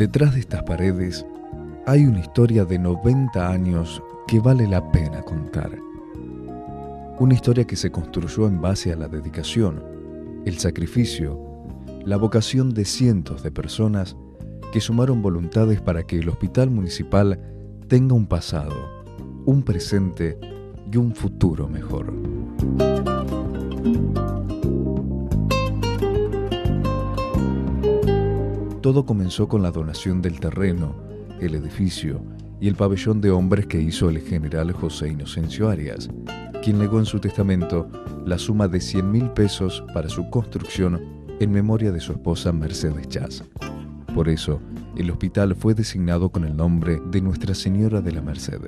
Detrás de estas paredes hay una historia de 90 años que vale la pena contar. Una historia que se construyó en base a la dedicación, el sacrificio, la vocación de cientos de personas que sumaron voluntades para que el Hospital Municipal tenga un pasado, un presente y un futuro mejor. Todo comenzó con la donación del terreno, el edificio y el pabellón de hombres que hizo el general José Inocencio Arias, quien legó en su testamento la suma de 100.000 pesos para su construcción en memoria de su esposa Mercedes Chas. Por eso, el hospital fue designado con el nombre de Nuestra Señora de la Merced.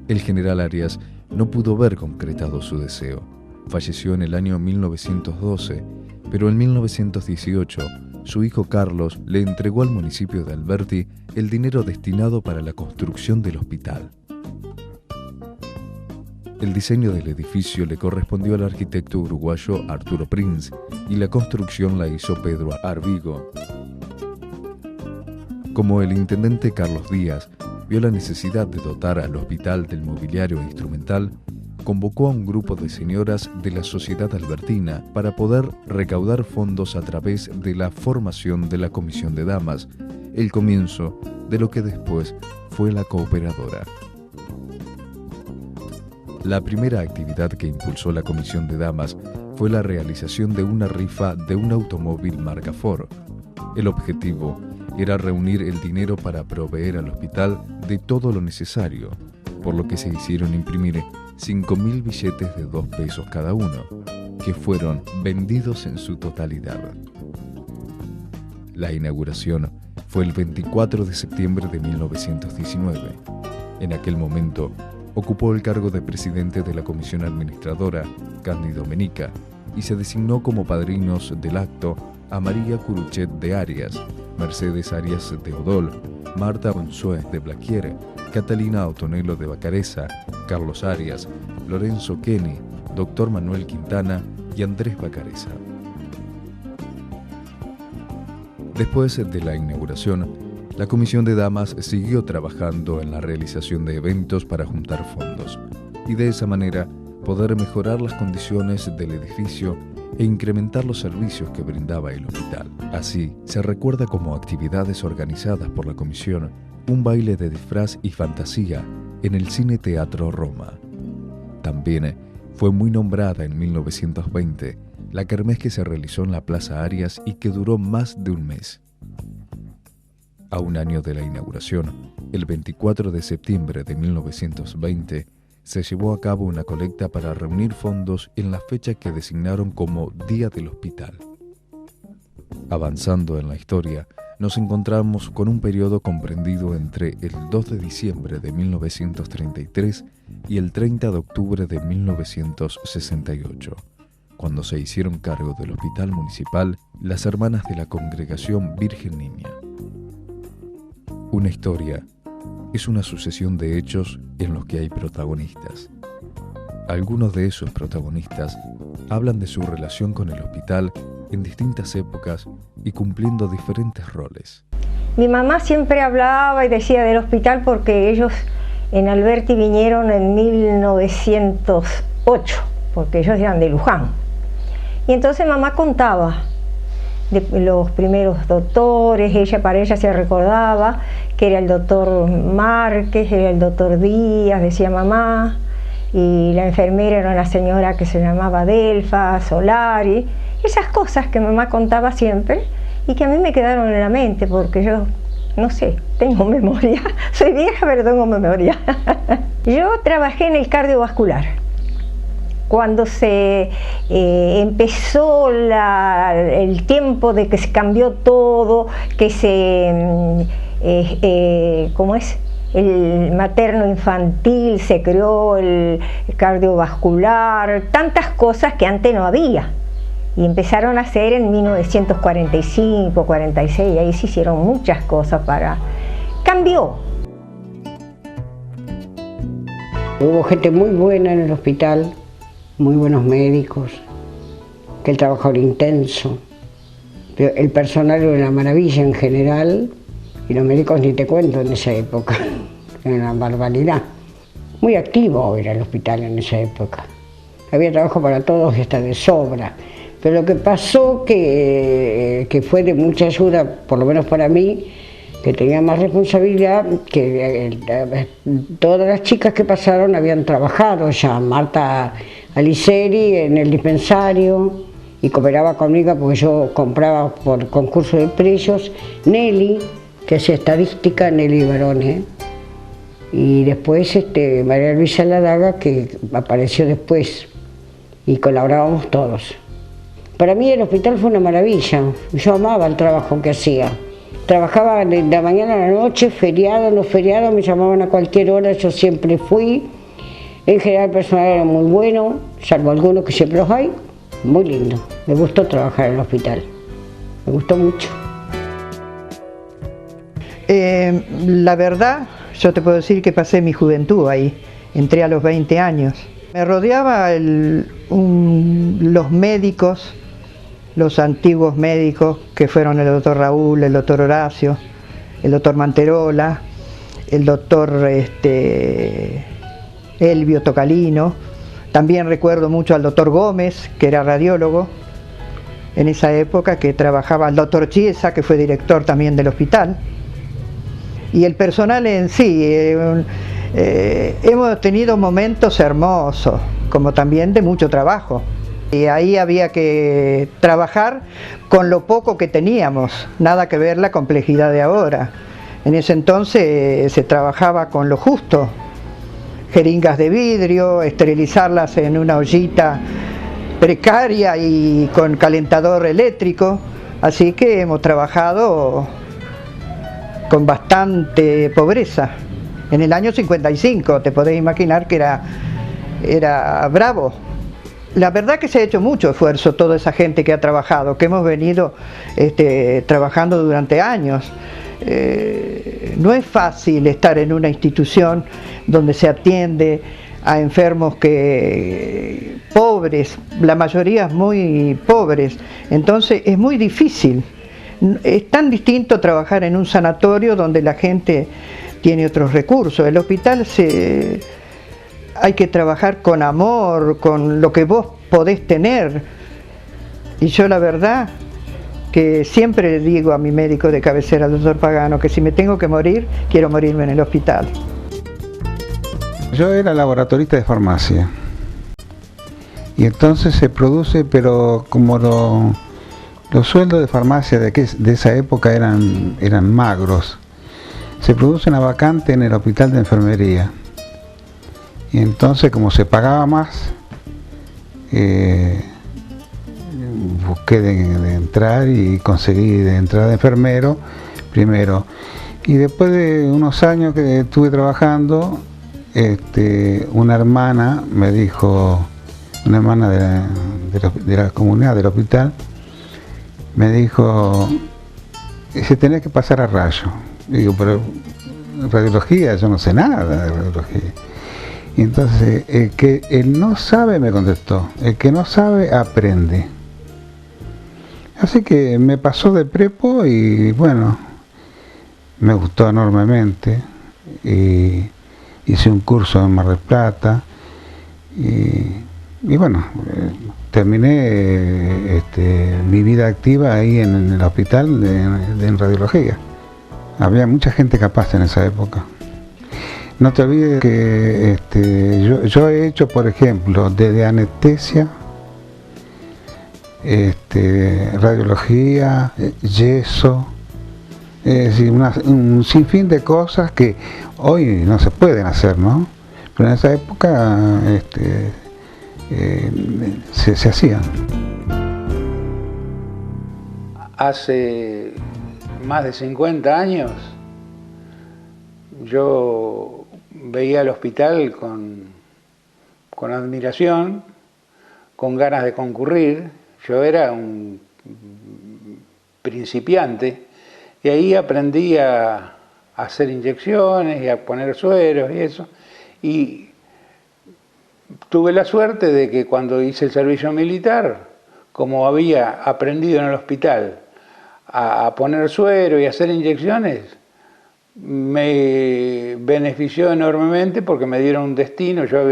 El general Arias no pudo ver concretado su deseo. Falleció en el año 1912, pero en 1918 su hijo Carlos le entregó al municipio de Alberti el dinero destinado para la construcción del hospital. El diseño del edificio le correspondió al arquitecto uruguayo Arturo Prinz y la construcción la hizo Pedro Arvigo. Como el intendente Carlos Díaz vio la necesidad de dotar al hospital del mobiliario instrumental, convocó a un grupo de señoras de la sociedad albertina para poder recaudar fondos a través de la formación de la Comisión de Damas, el comienzo de lo que después fue la Cooperadora. La primera actividad que impulsó la Comisión de Damas fue la realización de una rifa de un automóvil marca Ford. El objetivo era reunir el dinero para proveer al hospital de todo lo necesario, por lo que se hicieron imprimir 5.000 billetes de 2 pesos cada uno, que fueron vendidos en su totalidad. La inauguración fue el 24 de septiembre de 1919. En aquel momento, ocupó el cargo de presidente de la comisión administradora, Cándido Menica, y se designó como padrinos del acto a María Curuchet de Arias, Mercedes Arias de Odol, Marta Bonsué de Blaquier, Catalina Otonelo de Bacareza, Carlos Arias, Lorenzo Kenny, Dr. Manuel Quintana y Andrés Bacareza. Después de la inauguración, la Comisión de Damas siguió trabajando en la realización de eventos para juntar fondos y de esa manera poder mejorar las condiciones del edificio e incrementar los servicios que brindaba el hospital. Así, se recuerda como actividades organizadas por la Comisión un baile de disfraz y fantasía en el Cine Teatro Roma. También fue muy nombrada en 1920 la kermés que se realizó en la Plaza Arias y que duró más de un mes. A un año de la inauguración, el 24 de septiembre de 1920, se llevó a cabo una colecta para reunir fondos en la fecha que designaron como Día del Hospital. Avanzando en la historia, nos encontramos con un periodo comprendido entre el 2 de diciembre de 1933 y el 30 de octubre de 1968, cuando se hicieron cargo del Hospital Municipal las hermanas de la Congregación Virgen Niña. Una historia es una sucesión de hechos en los que hay protagonistas. Algunos de esos protagonistas hablan de su relación con el hospital en distintas épocas y cumpliendo diferentes roles. Mi mamá siempre hablaba y decía del hospital porque ellos en Alberti vinieron en 1908, porque ellos eran de Luján. Y entonces mamá contaba de los primeros doctores, para ella se recordaba que era el doctor Márquez, era el doctor Díaz, decía mamá, y la enfermera era una señora que se llamaba Delfa Solari, esas cosas que mamá contaba siempre y que a mí me quedaron en la mente porque yo, no sé, tengo memoria, soy vieja pero tengo memoria. Yo trabajé en el cardiovascular. Cuando se empezó el tiempo de que se cambió todo, que ¿cómo es? El materno infantil, se creó el cardiovascular, tantas cosas que antes no había. Y empezaron a hacer en 1945, 46, y ahí se hicieron muchas cosas para... Cambió. Hubo gente muy buena en el hospital, muy buenos médicos, que el trabajo era intenso. Pero el personal era una maravilla en general, Y los médicos ni te cuento en esa época, era una barbaridad. Muy activo era el hospital en esa época. Había trabajo para todos y hasta de sobra. Pero lo que pasó que fue de mucha ayuda, por lo menos para mí, que tenía más responsabilidad, que todas las chicas que pasaron habían trabajado ya. Marta Aliceri en el dispensario y cooperaba conmigo porque yo compraba por concurso de precios. Nelly, que hacía estadística, Nelly Barone. Y después María Luisa Ladaga, que apareció después, y colaborábamos todos. Para mí el hospital fue una maravilla, yo amaba el trabajo que hacía. Trabajaba de la mañana a la noche, feriados, los feriados me llamaban a cualquier hora, yo siempre fui. En general el personal era muy bueno, salvo algunos que siempre los hay, muy lindo. Me gustó trabajar en el hospital, me gustó mucho. La verdad, yo te puedo decir que pasé mi juventud ahí, entré a los 20 años. Me rodeaba los médicos, los antiguos médicos que fueron el doctor Raúl, el doctor Horacio, el doctor Manterola, el doctor Elvio Tocalino. También recuerdo mucho al doctor Gómez, que era radiólogo en esa época, que trabajaba, el doctor Chiesa, que fue director también del hospital. Y el personal en sí, hemos tenido momentos hermosos, como también de mucho trabajo. Y ahí había que trabajar con lo poco que teníamos, nada que ver la complejidad de ahora. En ese entonces se trabajaba con lo justo, jeringas de vidrio, esterilizarlas en una ollita precaria y con calentador eléctrico, así que hemos trabajado con bastante pobreza. En el año 55, te podés imaginar que era bravo. La verdad que se ha hecho mucho esfuerzo toda esa gente que ha trabajado, que hemos venido trabajando durante años. No es fácil estar en una institución donde se atiende a enfermos pobres, la mayoría muy pobres, entonces es muy difícil. Es tan distinto trabajar en un sanatorio donde la gente tiene otros recursos. El hospital hay que trabajar con amor, con lo que vos podés tener. Y yo la verdad que siempre le digo a mi médico de cabecera, al doctor Pagano, que si me tengo que morir, quiero morirme en el hospital. Yo era laboratorista de farmacia. Y entonces se produce, pero como los sueldos de farmacia de esa época eran magros, se produce una vacante en el hospital de enfermería. Y entonces, como se pagaba más, busqué de entrar y conseguí de entrar de enfermero primero. Y después de unos años que estuve trabajando, una hermana me dijo, una hermana de la comunidad del hospital, me dijo, si tenés que pasar a rayo. Digo, pero radiología, yo no sé nada de radiología. Y entonces, el no sabe, me contestó, el que no sabe aprende. Así que me pasó de prepo y bueno, me gustó enormemente. Y hice un curso en Mar del Plata y bueno, terminé mi vida activa ahí en el hospital en radiología. Había mucha gente capaz en esa época. No te olvides que yo he hecho, por ejemplo, desde anestesia, radiología, yeso, es decir, un sinfín de cosas que hoy no se pueden hacer, ¿no? Pero en esa época se hacían. Hace más de 50 años yo veía el hospital con admiración, con ganas de concurrir. Yo era un principiante y ahí aprendí a hacer inyecciones y a poner sueros y eso. Y tuve la suerte de que cuando hice el servicio militar, como había aprendido en el hospital a poner suero y a hacer inyecciones, me benefició enormemente porque me dieron un destino. Yo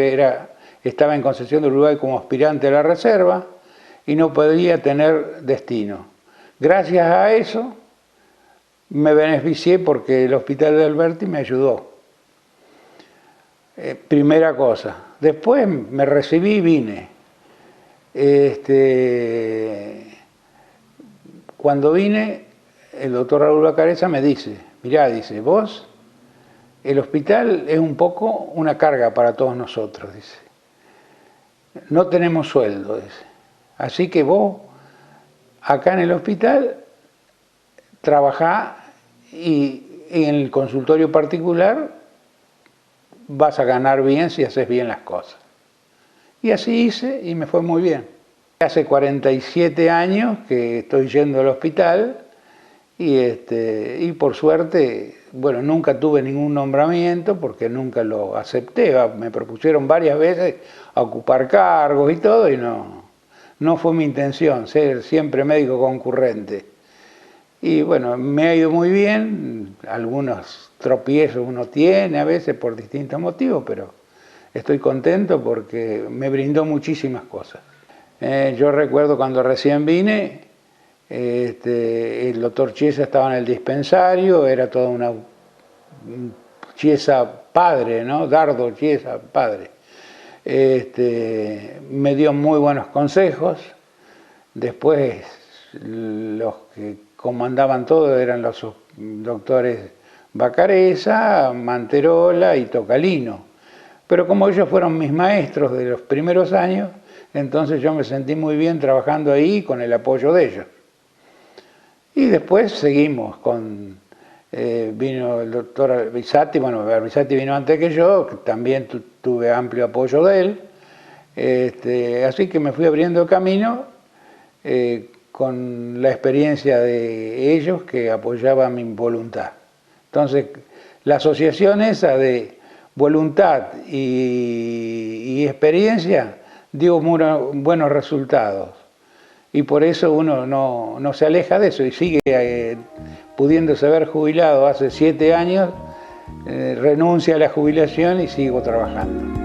estaba en Concepción del Uruguay como aspirante a la reserva y no podía tener destino. Gracias a eso me beneficié porque el hospital de Alberti me ayudó. Primera cosa. Después me recibí y vine. Cuando vine, el doctor Raúl Bacareza me dice, mirá, dice, vos, el hospital es un poco una carga para todos nosotros, dice. No tenemos sueldo, dice. Así que vos, acá en el hospital, trabajá y en el consultorio particular vas a ganar bien si haces bien las cosas. Y así hice y me fue muy bien. Hace 47 años que estoy yendo al hospital y por suerte, bueno, nunca tuve ningún nombramiento porque nunca lo acepté. Me propusieron varias veces a ocupar cargos y todo y no fue mi intención ser siempre médico concurrente. Y bueno, me ha ido muy bien, algunos tropiezos uno tiene a veces por distintos motivos, pero estoy contento porque me brindó muchísimas cosas. Yo recuerdo cuando recién vine, el doctor Chiesa estaba en el dispensario, era toda una Chiesa padre, ¿no? Dardo Chiesa padre. Me dio muy buenos consejos. Después los que comandaban todo eran los doctores Bacareza, Manterola y Tocalino. Pero como ellos fueron mis maestros de los primeros años, entonces yo me sentí muy bien trabajando ahí con el apoyo de ellos. Y después seguimos vino el doctor Albisati, bueno, Albisati vino antes que yo, que también tuve amplio apoyo de él. Así que me fui abriendo camino con la experiencia de ellos que apoyaban mi voluntad. Entonces, la asociación esa de voluntad y experiencia dio buenos resultados. Y por eso uno no se aleja de eso y sigue pudiéndose haber jubilado hace 7 años, renuncia a la jubilación y sigo trabajando.